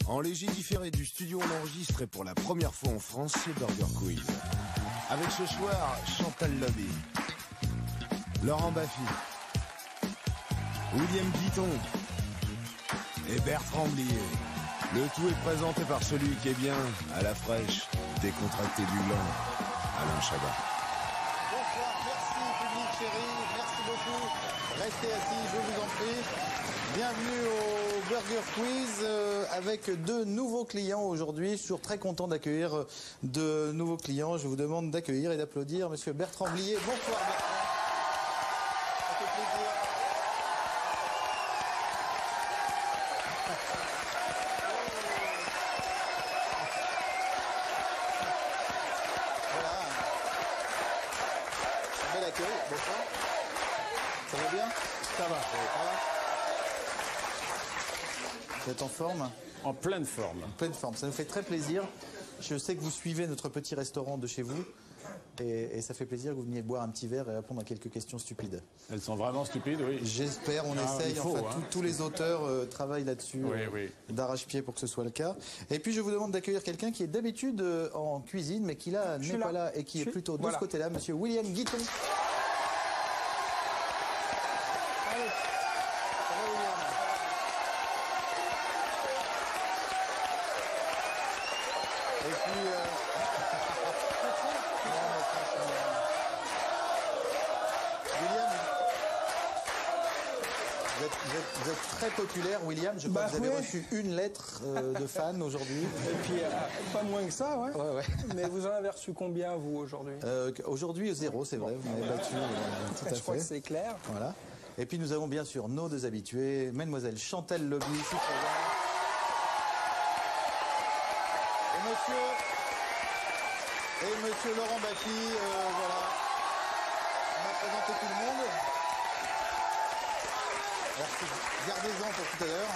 En léger différé du studio, on enregistre pour la première fois en France chez Burger Quiz. Avec ce soir, Chantal Lobby, Laurent Baffy, William Guiton et Bertrand Blier. Le tout est présenté par celui qui est bien, à la fraîche, décontracté du gland, Alain Chabat. Bonsoir, merci public chéri, merci beaucoup. Restez assis, je vous en prie. Bienvenue au Burger Quiz avec deux nouveaux clients aujourd'hui. Je suis toujours très content d'accueillir de nouveaux clients. Je vous demande d'accueillir et d'applaudir Monsieur Bertrand Blier. Bonsoir Bertrand. Ça fait plaisir. Voilà. Un bel accueil. Bonsoir. Ça va bien? Ça va. Vous êtes en forme? En pleine forme. En pleine forme. Ça nous fait très plaisir. Je sais que vous suivez notre petit restaurant de chez vous. Et ça fait plaisir que vous veniez boire un petit verre et répondre à quelques questions stupides. Elles sont vraiment stupides, oui. J'espère, on essaye. il faut, enfin, hein. tous les auteurs travaillent là-dessus, Oui. d'arrache-pied pour que ce soit le cas. Et puis je vous demande d'accueillir quelqu'un qui est d'habitude en cuisine, mais qui là n'est pas là et qui est plutôt de ce côté-là, Monsieur William Guiton. Et puis, William, vous êtes très populaire, William. Je crois que vous avez reçu une lettre de fan aujourd'hui. Et puis, pas moins que ça, ouais. Ouais. Mais vous en avez reçu combien, vous, aujourd'hui? Aujourd'hui, 0, c'est vrai. Vous m'avez battu tout à Je crois fait. que c'est clair. Voilà. Et puis nous avons bien sûr nos deux habitués, Mademoiselle Chantal Lobby, ici présente. Et Monsieur Laurent Baffy, voilà. On a présenté tout le monde. Alors, gardez-en pour tout à l'heure.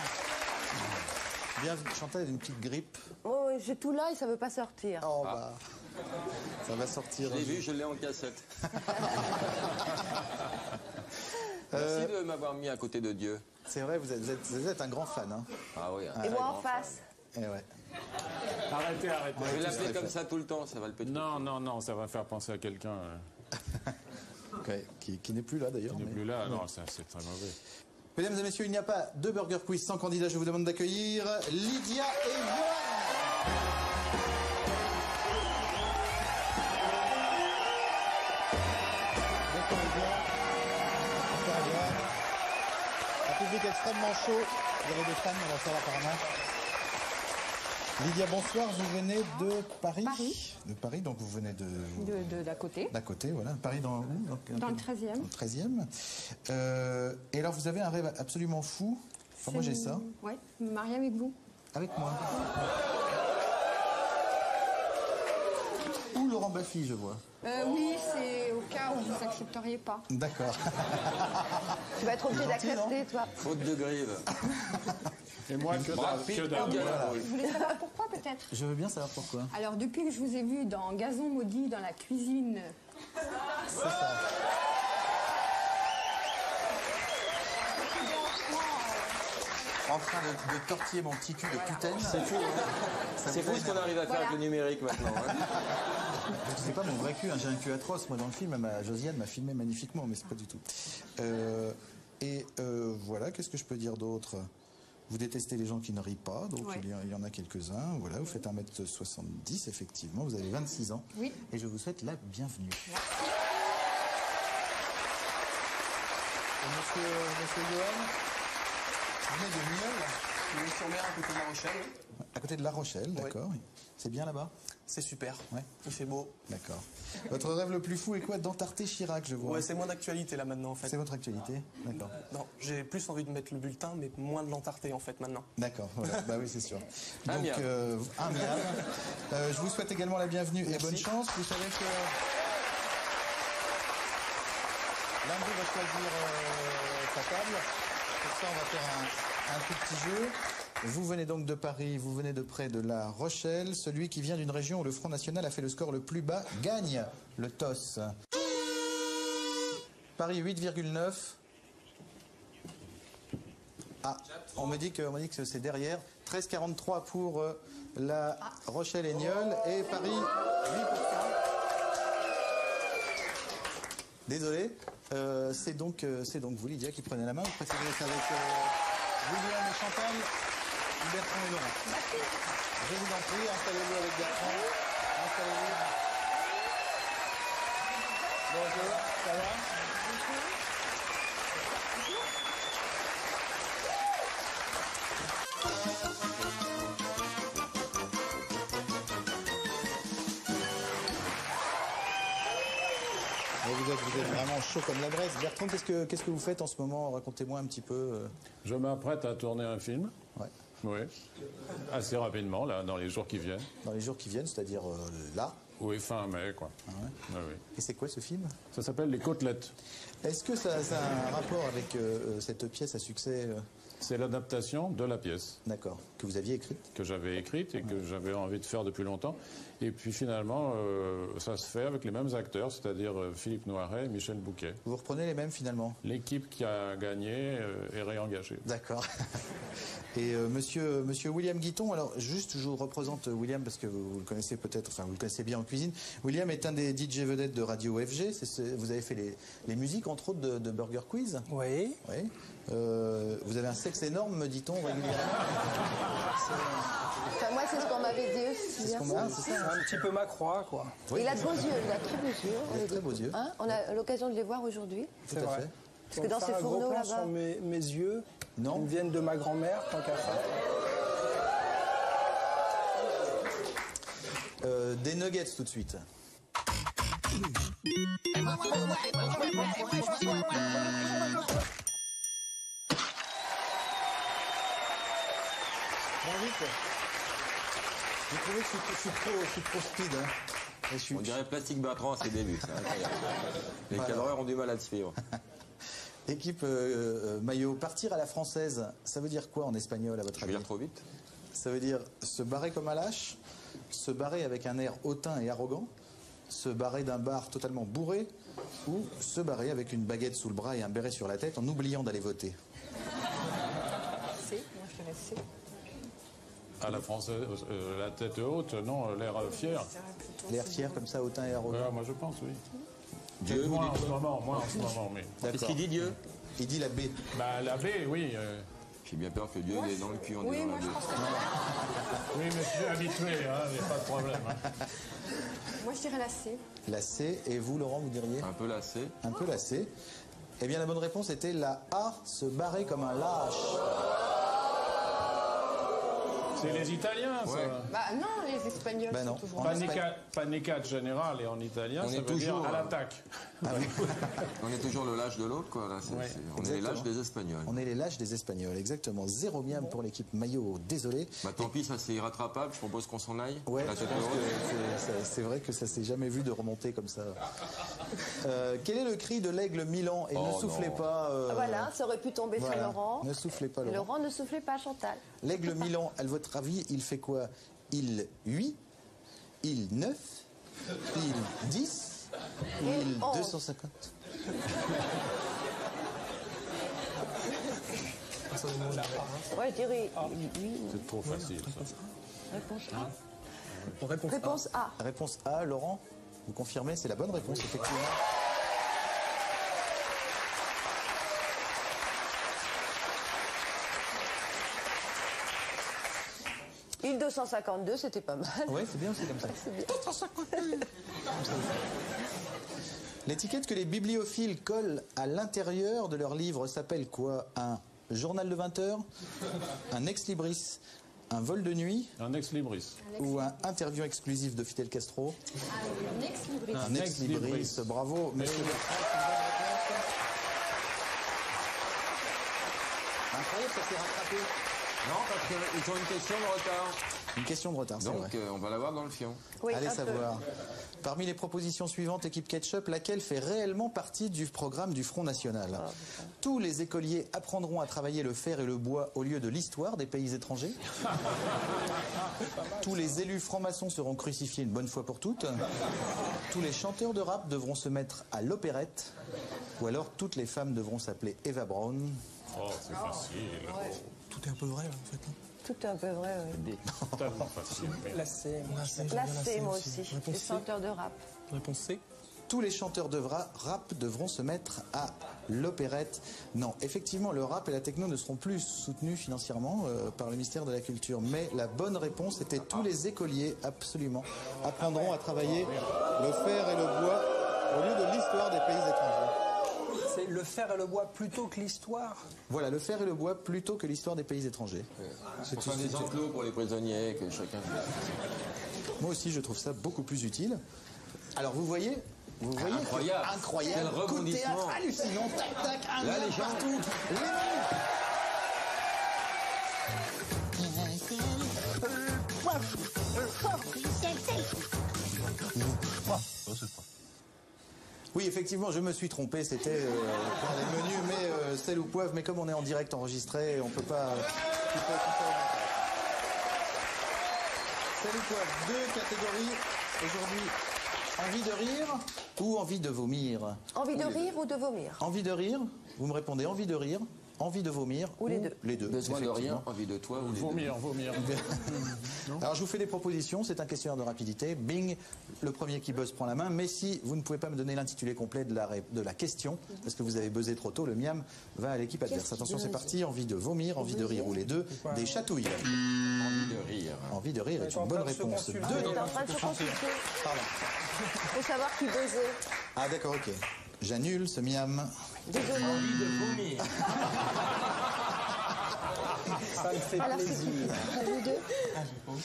Bienvenue. Chantal a une petite grippe. Oh, j'ai tout là et ça veut pas sortir. Oh, bah. Ça va sortir. Je l'ai vu, je l'ai en cassette. Merci de m'avoir mis à côté de Dieu. C'est vrai, vous êtes un grand fan. Hein. Ah oui. Et moi en face. Eh ouais. Arrêtez. Je vais l'appeler comme ça tout le temps, ça va le péter. Non, ça va faire penser à quelqu'un Ouais, qui n'est plus là d'ailleurs. qui n'est plus là. Non, ça, c'est très mauvais. Mesdames et messieurs, il n'y a pas de Burger Quiz sans candidat. Je vous demande d'accueillir Lydia et Johan. Un public extrêmement chaud. Vous avez des fans, on va faire apparemment. Lydia, bonsoir. Vous venez de Paris. Paris. De Paris, donc vous venez de d'à côté. d'à côté, voilà. Paris dans où? Dans le 13e. Dans le 13e. Et alors, vous avez un rêve absolument fou. Enfin, moi, j'ai ça. Oui, me marier avec vous. Avec moi. Ou Laurent Baffy, je vois. Oui, c'est au cas où vous n'accepteriez pas. D'accord. Tu vas être obligé C'est gentil, d'accepter, toi. Faute de grive. Et moi, que dalle. Vous voulez savoir pourquoi, peut-être? Je veux bien savoir pourquoi. Alors, depuis que je vous ai vu dans Gazon maudit, dans la cuisine... C'est ça. En train de tortiller mon petit cul de putaine. C'est fou. C'est fou ce qu'on arrive à faire avec le numérique maintenant. Hein. C'est pas mon vrai cul, hein. J'ai un cul atroce. Moi, dans le film, Josiane m'a filmé magnifiquement, mais c'est pas du tout. Voilà, qu'est-ce que je peux dire d'autre? Vous détestez les gens qui ne rient pas, donc Ouais. il y en a quelques-uns. Voilà, vous faites 1m70, effectivement. Vous avez 26 ans. Oui. Et je vous souhaite la bienvenue. Et monsieur Johan, vous venez de Nieul, Sur mer, à côté de La Rochelle. à côté de La Rochelle, d'accord. C'est bien là-bas? C'est super. Ouais. Il fait beau. D'accord. Votre rêve le plus fou est quoi? D'Entarté Chirac, je vois. Ouais, c'est moins d'actualité là maintenant en fait. C'est votre actualité? D'accord. Non, j'ai plus envie de mettre le bulletin, mais moins de l'entarté en fait maintenant. D'accord, voilà. Bah oui, c'est sûr. Un Donc, miam. un miam. Je vous souhaite également la bienvenue et bonne chance. Vous savez que l'un de vous va choisir sa table. Pour ça, on va faire un tout petit jeu. Vous venez donc de Paris, vous venez de près de La Rochelle. Celui qui vient d'une région où le Front National a fait le score le plus bas gagne le TOS. Paris 8,9. Ah, on me dit que c'est derrière. 13,43 pour la Rochelle-Aignol et Paris, 8%. Désolé, c'est donc vous, Lydia, qui prenez la main. Vous préférez être avec William et Chantal, Bertrand et Laurent. Je vous en prie, installez-vous avec Bertrand. Installez-vous. Bonjour, ça va? Vous êtes vraiment chaud comme la braise. Bertrand, qu'est-ce que vous faites en ce moment? Racontez-moi un petit peu. Je m'apprête à tourner un film. Ouais. Oui. Assez rapidement, là, dans les jours qui viennent. Dans les jours qui viennent, c'est-à-dire là. Oui, fin mai, quoi. Ah ouais. Oui, oui. Et c'est quoi ce film? Ça s'appelle Les Côtelettes. Est-ce que ça a un rapport avec cette pièce à succès C'est l'adaptation de la pièce. D'accord. Que vous aviez écrite? Que j'avais écrite et que j'avais envie de faire depuis longtemps. Et puis finalement, ça se fait avec les mêmes acteurs, c'est-à-dire Philippe Noiret et Michel Bouquet. Vous reprenez les mêmes finalement? L'équipe qui a gagné est réengagée. D'accord. Et monsieur William Guiton, alors juste je vous représente William parce que vous le connaissez peut-être, enfin vous le connaissez bien en cuisine. William est un des DJ vedettes de Radio FG. Vous avez fait les musiques entre autres de Burger Quiz. Oui. Oui. Vous avez un sexe énorme, me dit-on régulièrement. Enfin, moi, c'est ce qu'on m'avait dit aussi. C'est ce qu'on m'a dit, c'est C'est ça. un petit peu ma croix, quoi. Oui. Il a de beaux yeux, il a très beaux yeux. Il a très beaux yeux. Hein, on a l'occasion de les voir aujourd'hui. Tout C'est à vrai. fait. Parce que dans ces un gros fourneaux plan là-bas. sur mes yeux, Non. ils viennent de ma grand-mère, tant qu'à faire. Des nuggets tout de suite. Bon, vite. Vous trouvez que je suis trop speed, hein? Et je suis- On dirait Plastique Bertrand à ses débuts, c'est incroyable. Les cadreurs ont du mal à le suivre. Équipe maillot, partir à la française, ça veut dire quoi en espagnol à votre Je avis? vais dire trop vite. Ça veut dire se barrer comme un lâche, se barrer avec un air hautain et arrogant, se barrer d'un bar totalement bourré, ou se barrer avec une baguette sous le bras et un béret sur la tête en oubliant d'aller voter. C, moi je dirais C. À la française, la tête haute, non, l'air fier. L'air fier comme ça, hautain et arrogant. Ouais, moi je pense, oui. Dieu, Moi en ce moment, mais. Qu'est-ce qu'il dit, Dieu? Il dit la B. Bah, la B, oui. J'ai bien peur que Dieu il est dans le cul en Oui, disant moi la je Dieu. pense que Oui, mais je suis habitué, il n'y a pas de problème. Hein. moi je dirais la C. La C. Et vous, Laurent, vous diriez? Un peu lassé. Un peu la C. Eh bien, la bonne réponse était la A, se barrer comme un lâche. C'est les Italiens, ça. Ouais. Bah non, les Espagnols Bah non. sont toujours En Panicade générale et en italien, On ça est veut toujours, dire à l'attaque. On est toujours le lâche de l'autre, quoi. Là, Ouais. on est les lâches Exactement. des Espagnols. On est les lâches des Espagnols, exactement. 0 miam pour l'équipe maillot, désolé. Bah tant pis, ça c'est irrattrapable. Je propose qu'on s'en aille. Ouais, La je tête pense haute. que c'est vrai que ça s'est jamais vu de remonter comme ça. Quel est le cri de l'aigle Milan? Et ne Oh, soufflez non. pas. Voilà, ça aurait pu tomber voilà. sur Laurent. Ne soufflez pas, Et Laurent. Laurent ne soufflait pas, Chantal. L'aigle Milan, à votre avis, il fait quoi? Il 8, il 9, il 10, ou Il il 11. 250? Ouais, je dirais C'est trop facile, ça. réponse A. Réponse A. Réponse A. Réponse A, Laurent, vous confirmez? C'est la bonne réponse, effectivement. Il 252, c'était pas mal. Oui, c'est bien aussi comme ça. L'étiquette que les bibliophiles collent à l'intérieur de leur livre s'appelle quoi? Un journal de 20 heures? Un ex-libris? Un vol de nuit? Un ex-libris. Ou un interview exclusif de Fidel Castro? Un ex-libris. Un ex-libris. Bravo, monsieur Bertrand. Incroyable, ça s'est rattrapé. Non, parce qu'ils ont une question de retard. Une question de retard, c'est vrai. Donc on va l'avoir dans le fion. Oui, Allez un peu. savoir. Parmi les propositions suivantes, équipe Ketchup, laquelle fait réellement partie du programme du Front National? Tous les écoliers apprendront à travailler le fer et le bois au lieu de l'histoire des pays étrangers. Tous les élus francs-maçons seront crucifiés une bonne fois pour toutes. Tous les chanteurs de rap devront se mettre à l'opérette. Ou alors toutes les femmes devront s'appeler Eva Braun. Oh, c'est facile. Tout est un peu vrai, là, en fait. Hein. Tout est un peu vrai, oui. Tellement facile. La C, Là, c'est moi aussi. Réponse Les C. chanteurs de rap. Réponse C. Tous les chanteurs de rap devront se mettre à l'opérette. Non, effectivement, le rap et la techno ne seront plus soutenus financièrement par le ministère de la Culture. Mais la bonne réponse était tous les écoliers, absolument, apprendront à travailler le fer et le bois au lieu de l'histoire des pays étrangers. C'est le fer et le bois plutôt que l'histoire. Voilà, le fer et le bois plutôt que l'histoire des pays étrangers. C'est Pour faire des enclos pour les prisonniers, que chacun... Moi aussi, je trouve ça beaucoup plus utile. Alors, vous voyez Incroyable. Incroyable. Quel Coup de théâtre rebondissement. hallucinant. Tac, tac, un Là, lien les gens- partout. Les menus. Oui, effectivement, je me suis trompé. C'était pour les menus, mais sel ou poivre. Mais comme on est en direct enregistré, on peut pas. Sel ou poivre, deux catégories aujourd'hui. Envie de rire ou envie de vomir? Envie de rire ou de vomir? Envie de rire, vous me répondez envie de rire, envie de vomir Ou les deux. Les deux. Besoin de effectivement. rien, envie de toi ou les deux. Vomir. Alors je vous fais des propositions, c'est un questionnaire de rapidité. Bing, le premier qui buzz prend la main. Mais si vous ne pouvez pas me donner l'intitulé complet de la question, parce que vous avez buzzé trop tôt, le miam va à l'équipe adverse. Attention, c'est parti. Envie de vomir, envie de rire ou les deux. Des chatouilles. Envie de rire. Envie de rire est en une bonne train de se réponse. consulter. Deux. On est en train de se consulter. Pardon. Faut savoir qui buzzait. Ah d'accord, ok. J'annule ce miam. Désolé. Envie de vomir. Ça me fait Alors, c'est plaisir. qui? Vous deux?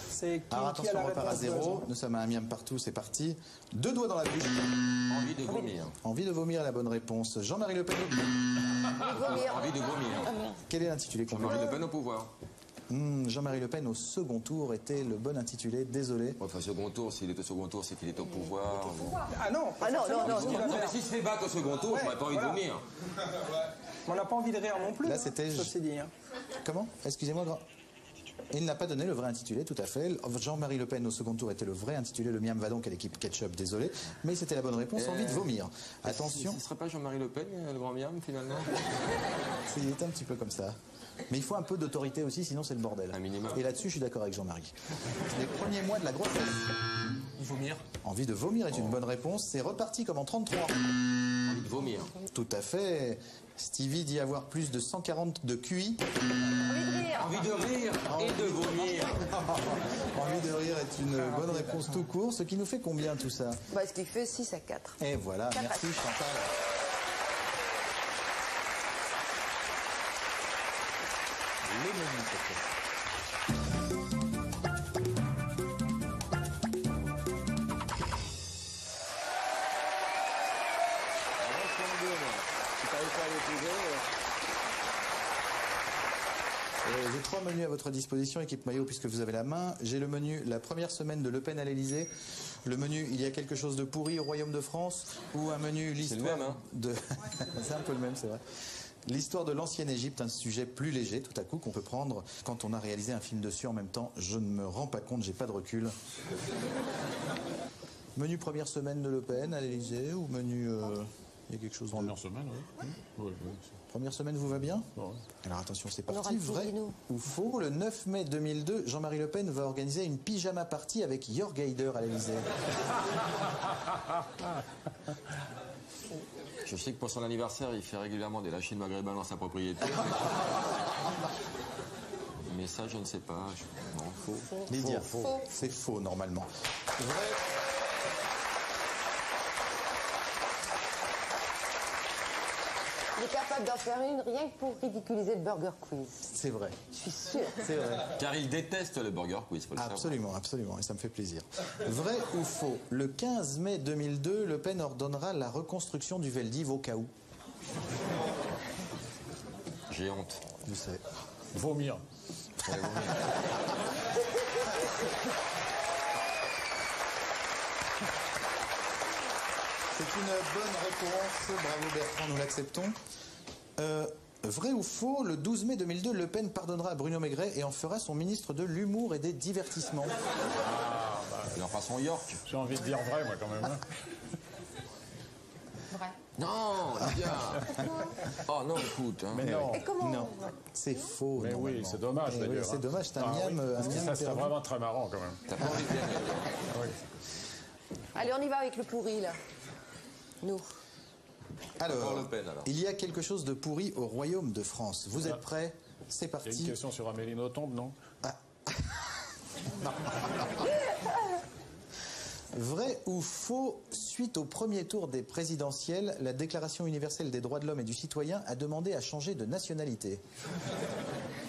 C'est qui, Alors qui a attention, la on repart à réponse, zéro. Jean? Nous sommes à un miam partout, c'est parti. Deux doigts dans la bouche. Envie de vomir. Envie de vomir est la bonne réponse. Jean-Marie Le Pen. Vomir. Envie de vomir. Quel est l'intitulé complet? Jean-Marie Le Pen au pouvoir. Jean-Marie Le Pen au second tour était le bon intitulé, désolé. Enfin, second tour, s'il est au second tour, c'est qu'il est au pouvoir. Ah non, Ah non, non, non. Non, mais s'il se fait battre au second tour, j'aurais pas envie de vomir. On n'a pas envie de rire non plus. Là, c'était- Ceci dit. Hein. Comment? Excusez-moi. Il n'a pas donné le vrai intitulé, tout à fait. Jean-Marie Le Pen au second tour était le vrai intitulé. Le miam va donc à l'équipe Ketchup, désolé. Mais c'était la bonne réponse, envie de vomir. Attention, Ce serait pas Jean-Marie Le Pen, le grand miam, finalement? il est un petit peu comme ça. Mais il faut un peu d'autorité aussi, sinon c'est le bordel. Un minimum. Et là-dessus, je suis d'accord avec Jean-Marie. Les premiers mois de la grossesse. Vomir. Envie de vomir est une bonne réponse. C'est reparti comme en 33. Envie de vomir. Tout à fait. Stevie dit avoir plus de 140 de QI. Envie de rire et de vomir. Envie de rire est une bonne réponse tout court. Ce qui nous fait combien tout ça? Bah, ce qui fait 6 à 4. Et voilà, Quatre merci à Chantal. Les menus, s'il te plaît. J'ai trois menus à votre disposition, équipe maillot, puisque vous avez la main. J'ai le menu la première semaine de Le Pen à l'Élysée. Le menu il y a quelque chose de pourri au Royaume de France. Ou un menu l'histoire même, hein. de... C'est un peu le même, c'est vrai. L'histoire de l'ancienne Égypte, un sujet plus léger, tout à coup, qu'on peut prendre quand on a réalisé un film dessus en même temps. Je ne me rends pas compte, j'ai pas de recul. Menu première semaine de Le Pen à l'Élysée ou menu... il y a quelque chose de... Première semaine, oui. Oui. Première semaine vous va bien? Ouais. Alors attention, c'est On aura parti. le Vrai Figino. ou faux? Le 9 mai 2002, Jean-Marie Le Pen va organiser une pyjama party avec Jörg Haider à l'Élysée. Je sais que pour son anniversaire, il fait régulièrement des lâchers de maghrébins dans sa propriété. Mais ça, je ne sais pas. Non, faux. Lydia, Faux. c'est faux normalement. Vrai. Il est capable d'en faire une rien que pour ridiculiser le Burger Quiz. C'est vrai. Je suis sûre. C'est vrai. Car il déteste le Burger Quiz, faut le savoir. Absolument, absolument, et ça me fait plaisir. Vrai ou faux? Le 15 mai 2002, Le Pen ordonnera la reconstruction du Veldiv au cas où. J'ai honte. Vous savez. Vomir. C'est une bonne réponse. Bravo Bertrand, nous l'acceptons. Vrai ou faux, le 12 mai 2002, Le Pen pardonnera à Bruno Maigret et en fera son ministre de l'humour et des divertissements. Il en fera son York. J'ai envie de dire vrai, moi, quand même. Hein. Vrai. Non, Lydia. Oh non, écoute. Hein. Mais non. Et comment Non, c'est faux. Mais oui, normalement. c'est dommage Eh oui, d'ailleurs. c'est dommage, c'est un Ah, miam. oui. Un miam Ça serait perdu. vraiment très marrant quand même. T'as pas envie de gagner. Allez, on y va avec le pourri, là. Nous. Encore Alors, Le Pen, alors. il y a quelque chose de pourri au royaume de France. Vous êtes prêts? C'est Il y a une parti. question sur Amélie Nothomb, non? Vrai ou faux, suite au premier tour des présidentielles, la Déclaration universelle des droits de l'homme et du citoyen a demandé à changer de nationalité.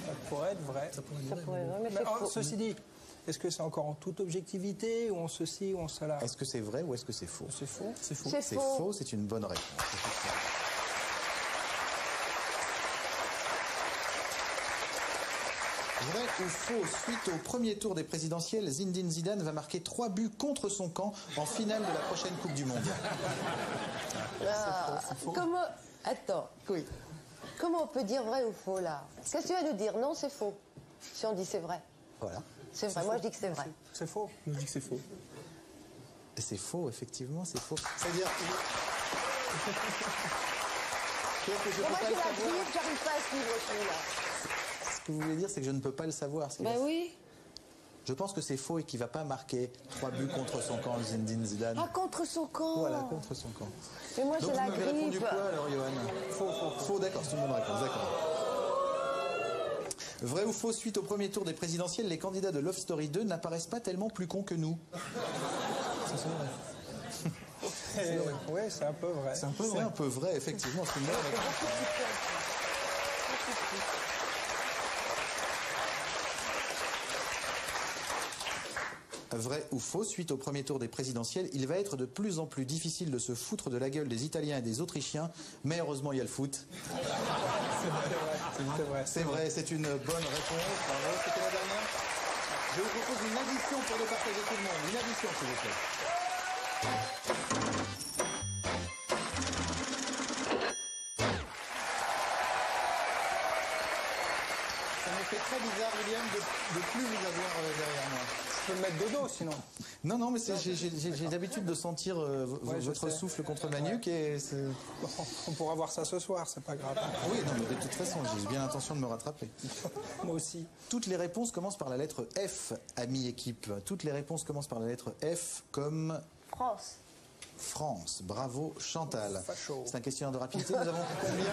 Ça pourrait être vrai. Ça pourrait, mais Mais, c'est faux. ceci dit, est-ce que c'est encore en toute objectivité ou en ceci ou en cela? Est-ce que c'est vrai ou est-ce que c'est faux? C'est faux. C'est faux. C'est C'est faux. faux, c'est une bonne réponse. Vrai ou faux, suite au premier tour des présidentielles, Zinedine Zidane va marquer 3 buts contre son camp en finale de la prochaine Coupe du Monde. Ah, comment... Attends. Oui. Comment on peut dire vrai ou faux, là? Qu'est-ce que tu vas nous dire? Non, c'est faux. Si on dit c'est vrai. Voilà. C'est vrai. Moi, je dis que c'est vrai. C'est faux. Je dis que c'est faux. Et c'est faux, effectivement, c'est faux. C'est-à-dire que... C'est-à-dire que je Bon, peux moi, pas je le vais la savoir. suivre, j'arrive pas à suivre celui-là. Ce que vous voulez dire, c'est que je ne peux pas le savoir. c'est- Ben oui. Je pense que c'est faux et qu'il ne va pas marquer 3 buts contre son camp, Zinedine Zidane. Ah, contre son camp. Voilà, contre son camp. Mais moi, Donc j'ai vous la m'avez répondu grippe. quoi alors, Johan? Faux, d'accord, c'est une bonne réponse, d'accord. Vrai ou faux, suite au premier tour des présidentielles, les candidats de Love Story 2 n'apparaissent pas tellement plus cons que nous. Oui, c'est un peu vrai. C'est un peu vrai, effectivement, c'est une bonne réponse. Vrai ou faux, suite au premier tour des présidentielles, il va être de plus en plus difficile de se foutre de la gueule des Italiens et des Autrichiens, mais heureusement il y a le foot. C'est vrai. C'est vrai, c'est une bonne réponse. Bravo, c'était la dernière. Je vous propose une addition pour le partager tout le monde. Une addition, s'il vous plaît. Ça me fait très bizarre, William, de plus vous avoir derrière moi. Je peux me mettre de dos sinon. Non, non, mais j'ai l'habitude de sentir Ouais, je votre sais. souffle contre ma nuque et c'est... On pourra voir ça ce soir, c'est pas grave. Oui, non, mais de toute façon, j'ai bien l'intention de me rattraper. Moi aussi. Toutes les réponses commencent par la lettre F, ami équipe. Toutes les réponses commencent par la lettre F comme France. France. Bravo Chantal. Facho. C'est un questionnaire de rapidité. Nous avons combien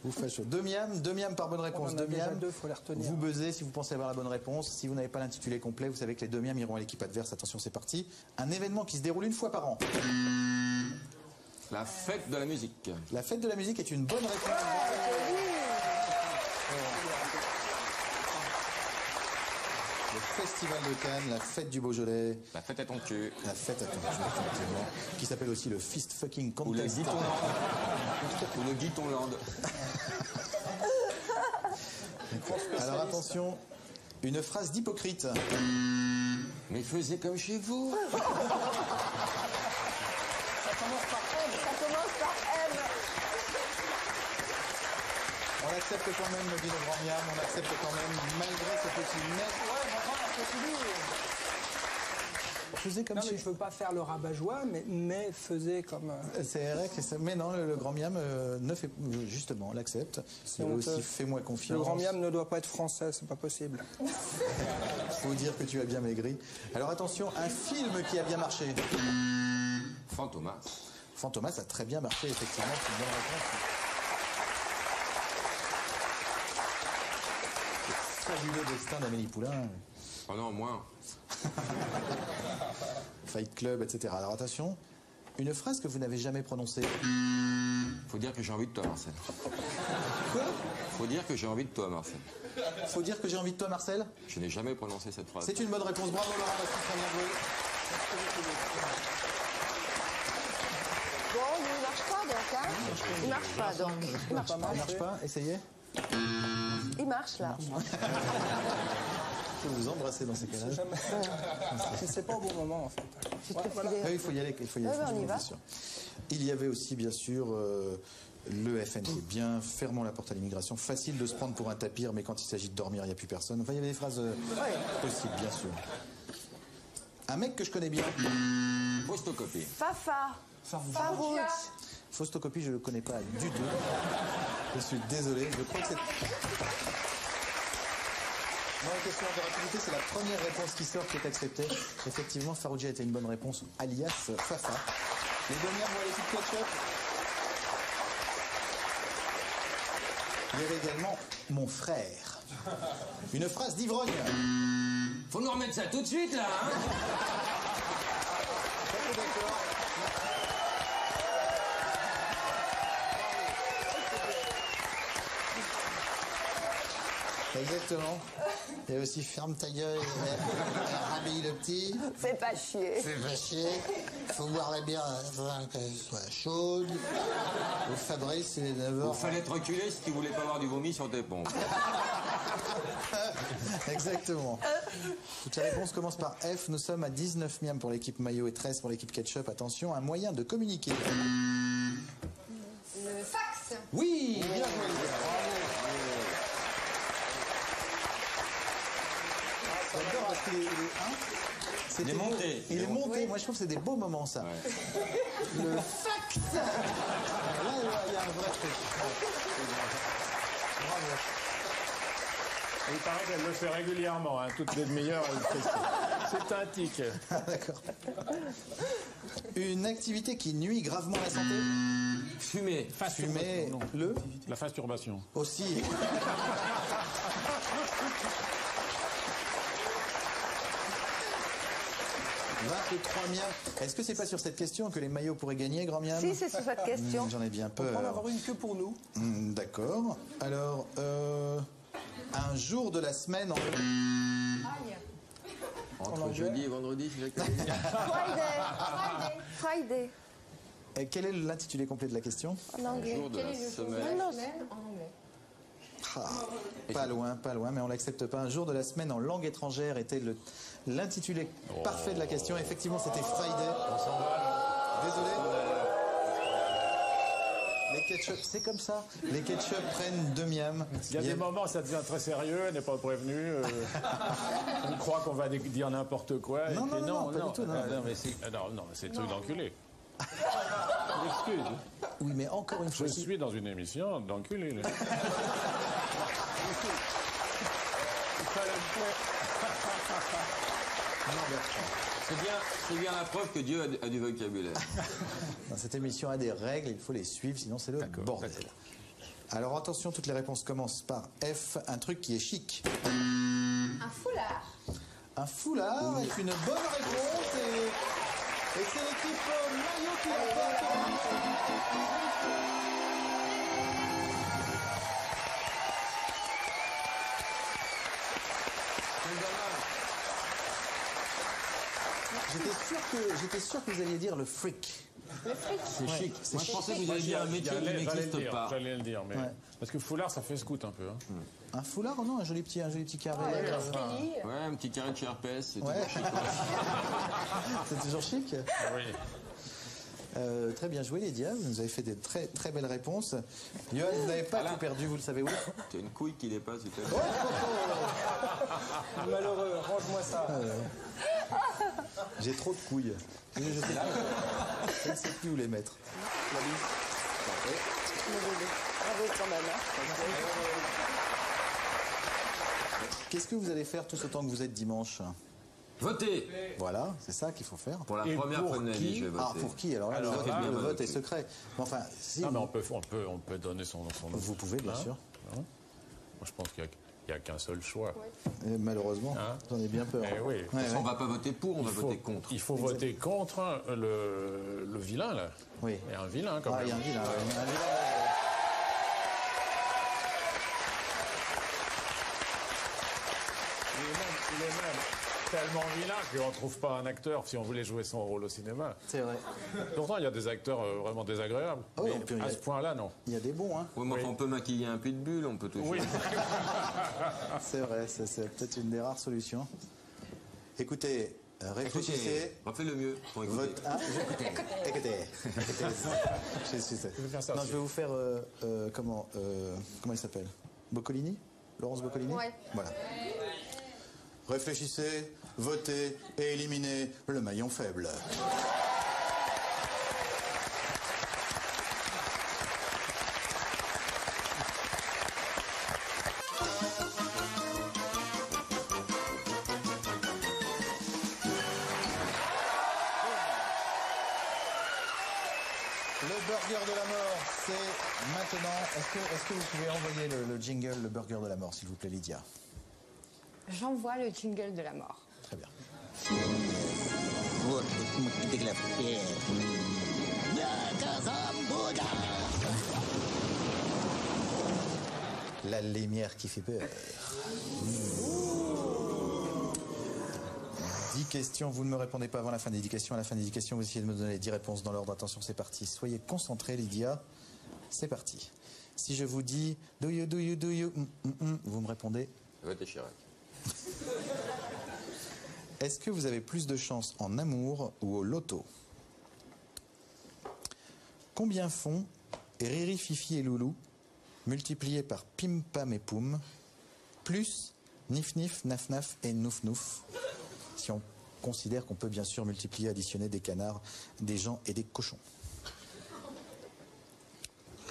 Ou facho. Deux miams par bonne réponse. On en a Deux déjà miams. deux, faut les retenir. Vous buzzez si vous pensez avoir la bonne réponse. Si vous n'avez pas l'intitulé complet, vous savez que les deux miams iront à l'équipe adverse. Attention, c'est parti. Un événement qui se déroule une fois par an. La fête de la musique. La fête de la musique est une bonne réponse. Le Festival de Cannes, la fête du Beaujolais, La fête à ton cul. la fête à ton jeu, effectivement, qui s'appelle aussi le Fist Fucking Ou le Contest. Guitonland. Ou le Guitonland. Alors attention, une phrase d'hypocrite. Mais faisez comme chez vous. Ça commence par M. On accepte quand même, me dit le grand miam, on accepte quand même, malgré ce petit mais. Faisait comme Non, mais chez... je veux pas faire le rabat-joie, mais faisais comme. C'est vrai que ça... Mais non, le grand miam ne fait... Justement, on l'accepte. C'est honteux. aussi, fais-moi confiance. Le grand miam ne doit pas être français, c'est pas possible. Faut dire que tu as bien maigri. Alors attention, un film qui a bien marché. Fantomas. Fantomas a très bien marché, effectivement, c'est une bonne réponse. Le fabuleux destin d'Amélie Poulain, Oh non, moins. Fight Club, etc. Alors attention, une phrase que vous n'avez jamais prononcée. Faut dire que j'ai envie de toi, Marcel. Quoi? Faut dire que j'ai envie de toi, Marcel. Faut dire que j'ai envie de toi, Marcel? Je n'ai jamais prononcé cette phrase. C'est une bonne réponse. Bravo Laurent, Bastien, très bien joué. Bon, il marche pas donc, hein? Il marche pas donc. Il marche pas. Ça marche pas? Essayez. Il marche là. Je peux vous embrasser dans ces cas-là. C'est pas au bon moment en fait. Je te Voilà. filer. Oui, il faut y aller. Il faut y aller. Ouais, on y va. bien sûr. Il y avait aussi, bien sûr, le FNT. Bien, fermons la porte à l'immigration. Facile de se prendre pour un tapir, mais quand il s'agit de dormir, il n'y a plus personne. Enfin, il y avait des phrases possibles, bien sûr. Un mec que je connais bien. Postocopie. Fafa. Farouche. Faustocopie, je ne le connais pas du tout. Je suis désolé. Je crois que c'est... Dans la question de rapidité, c'est la première réponse qui sort qui est acceptée. Effectivement, Farouja était une bonne réponse, alias Fafa. Les demi-heures pour l'équipe Ketchup. Il y avait également mon frère. Une phrase d'ivrogne. Faut nous remettre ça tout de suite, là, hein. D'accord. Exactement. Il y a aussi ferme ta gueule, rhabille le petit. Fais pas chier. Fais pas chier. Faut boire la bière qu'elle soit chaude. Au Fabrice, il est 9h. Il fallait te reculer si tu voulais pas avoir du vomi sur tes pompes. Exactement. Toutes les réponses commencent par F. Nous sommes à 19 miams pour l'équipe maillot et 13 pour l'équipe ketchup. Attention, un moyen de communiquer. Le fax. Oui, bien joué, les gars. J'adore parce qu'il est, Il est monté. Il est monté. Moi, je trouve que c'est des beaux moments, ça. Ouais. Le fax. Là, il y a un vrai truc. Bravo. Il paraît qu'elle le fait régulièrement, hein, toutes les demi-heures, elle fait ça. C'est un tic. Ah, d'accord. Une activité qui nuit gravement à la santé. Fumer. Fumer, Non. La masturbation. Aussi. 23 miams. Est-ce que c'est pas sur cette question que les maillots pourraient gagner, grand miam? Si, c'est sur cette question. J'en ai bien On va en peur. avoir une que pour nous. D'accord. Alors, un jour de la semaine en... Entre jeudi et vendredi, c'est Jacques. Friday. Et quel est l'intitulé complet de la question? En anglais. Jour de la semaine. Non, En anglais. Pas loin, mais on l'accepte pas. Un jour de la semaine en langue étrangère était l'intitulé parfait de la question. Effectivement, c'était Friday. Désolé. Les ketchup, c'est comme ça. Les ketchup prennent 2 miams. Il y a des moments où ça devient très sérieux, elle n'est pas prévenue. On croit qu'on va dire n'importe quoi. Non, et puis non, pas du tout, non. Non, mais c'est truc d'enculé. Excuse. Oui, mais encore une Je fois... suis dans une émission d'enculé. là. C'est bien la preuve que Dieu a du vocabulaire. Dans cette émission a des règles, il faut les suivre, sinon c'est le bordel. Alors attention, toutes les réponses commencent par F. Un truc qui est chic. Un foulard. Un foulard est une bonne réponse et c'est l'équipe maillot qui l'emporte. J'étais sûr que vous alliez dire le fric. C'est chic. Moi, je pensais que vous alliez dire un métier qui J'allais n'existe pas. le dire, mais... Ouais. Parce que foulard, ça fait scout un peu. Hein. Un foulard, oh non, un joli petit carré. Ouais, un petit carré de chez RPS, c'est Ouais. toujours chic. C'est toujours chic. Oui. Très bien joué, Lydia. Vous nous avez fait des très très belles réponses. Yoann, vous n'avez pas tout perdu, vous le savez où? T'as une couille qui dépasse, s'il te plaît. Malheureux, range-moi ça. J'ai trop de couilles. Je ne sais plus où les mettre. Bravo quand même. Qu'est-ce que vous allez faire tout ce temps que vous êtes dimanche? Votez. Voilà, c'est ça qu'il faut faire. Pour la Et première pour fois de ma qui vie, je vais voter. Ah, pour qui? Alors là, Alors, le vote, là, le bien vote est voté. secret. Mais enfin, si. Non, mais vous, on peut donner son nom. vous pouvez, bien Hein? sûr. Moi, je pense qu'il n'y a qu'un seul choix. Malheureusement, Hein? j'en ai bien peur. Eh oui. Ouais, De toute façon, on ouais. va pas voter pour, on va voter contre. Il faut voter contre le vilain, là. Oui. Il y a un vilain, quand Ah, il y même. a un vilain. Ouais. Il est même tellement vilain qu'on ne trouve pas un acteur si on voulait jouer son rôle au cinéma. C'est vrai. Pourtant, il y a des acteurs vraiment désagréables. Ah oui, mais on peut y à aller. ce point-là, non. Il y a des bons, hein. Oui, mais enfin, Oui. on peut maquiller un pitbull, on peut toucher. Oui. C'est vrai, c'est peut-être une des rares solutions. Écoutez, réfléchissez. Refais le mieux pour écouter. Vote. Ah, écoutez. vais faire ça Non, aussi. je vais vous faire comment il s'appelle? Boccolini? Laurence Boccolini? Ouais. Voilà. Réfléchissez, votez et éliminez le maillon faible. Est-ce que vous pouvez envoyer le jingle, le burger de la mort, s'il vous plaît, Lydia? J'envoie le jingle de la mort. Très bien. La lumière qui fait peur. 10 questions, vous ne me répondez pas avant la fin des 10 questions. À la fin des 10 questions, vous essayez de me donner 10 réponses dans l'ordre. Attention, c'est parti. Soyez concentrés, Lydia. C'est parti. Si je vous dis do you, vous me répondez? Vote Chirac. Est-ce que vous avez plus de chance en amour ou au loto? Combien font Riri, Fifi et Loulou multipliés par Pim, Pam et Poum plus Nif Nif, Naf Naf et Nouf Nouf? Si on considère qu'on peut bien sûr multiplier, additionner des canards, des gens et des cochons.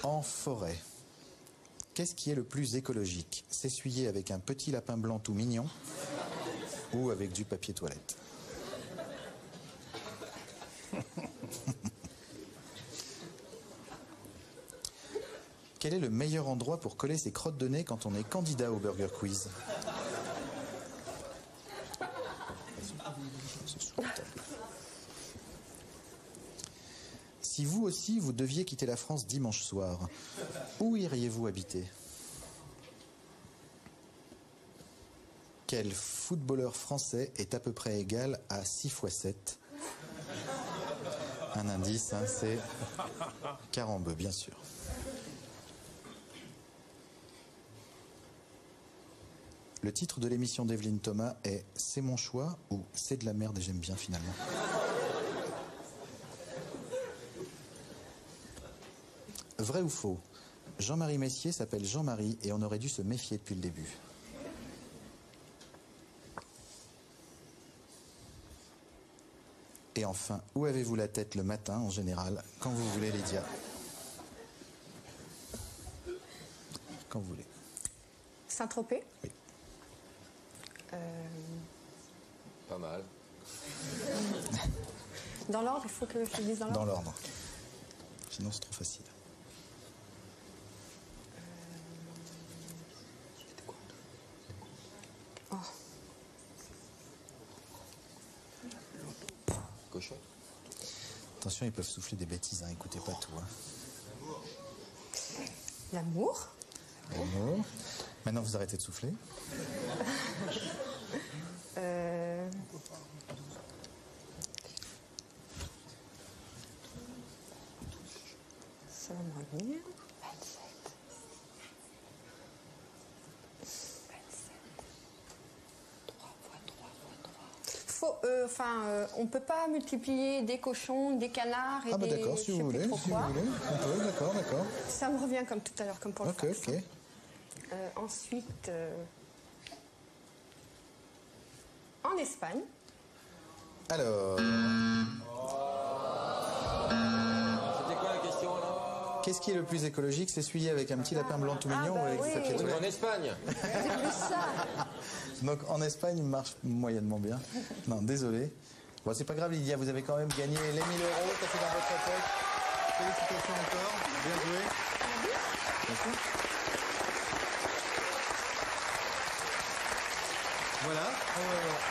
En forêt, qu'est-ce qui est le plus écologique? S'essuyer avec un petit lapin blanc tout mignon ou avec du papier toilette? Quel est le meilleur endroit pour coller ses crottes de nez quand on est candidat au Burger Quiz? Si vous aussi, vous deviez quitter la France dimanche soir, où iriez-vous habiter? Quel footballeur français est à peu près égal à 6 x 7? Un indice, hein, c'est Carambeu, bien sûr. Le titre de l'émission d'Evelyne Thomas est « C'est mon choix » ou « C'est de la merde et j'aime bien finalement ». Vrai ou faux? Jean-Marie Messier s'appelle Jean-Marie et on aurait dû se méfier depuis le début. Et enfin, où avez-vous la tête le matin en général? Quand vous voulez, Lydia. Quand vous voulez. Saint-Tropez? Oui. Pas mal. Dans l'ordre, il faut que je dise dans l'ordre? Dans l'ordre. Sinon, c'est trop facile. Oh. Cochon. Attention, ils peuvent souffler des bêtises, hein. Écoutez pas tout. Hein. L'amour? L'amour. Maintenant, vous arrêtez de souffler. Ça va me revenir. 27. On peut pas multiplier des cochons, des canards et ah bah des... d'accord, si vous voulez, si vous voulez. On peut, d'accord, d'accord. Ça me revient comme tout à l'heure, comme pour le fax. Ok. Ensuite, en Espagne. Alors... C'était quoi la question là? Qu'est-ce qui est le plus écologique? S'essuyer avec un petit lapin blanc tout mignon ou avec du papier Oui, toilette? en Espagne. C'est plus ça. Donc en Espagne, il marche moyennement bien. Non, désolé. Bon, c'est pas grave, Lydia, vous avez quand même gagné les 1 000 €, ça c'est dans votre poche. Félicitations encore, bien joué. Merci. Voilà,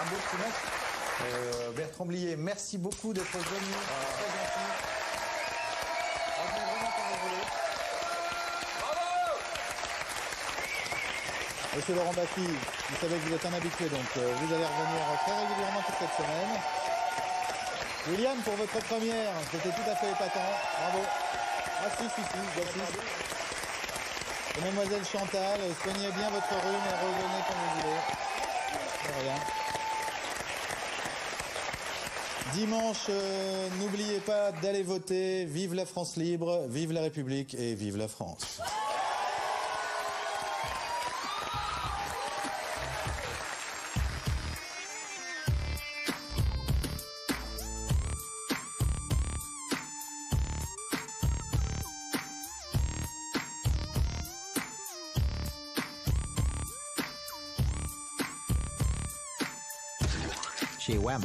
un beau petit match. Bertrand Blier, merci beaucoup d'être venu. Très gentil. Revenez vraiment quand vous voulez. Monsieur Laurent Baffy, vous savez que vous êtes un habitué, donc vous allez revenir très régulièrement toute cette semaine. William, pour votre première, c'était tout à fait épatant. Bravo. Ah si, j'insiste. Et mademoiselle Chantal, soignez bien votre rhume et revenez quand vous voulez. C'est rien. Dimanche, n'oubliez pas d'aller voter. Vive la France libre, vive la République et vive la France. Chez Wham!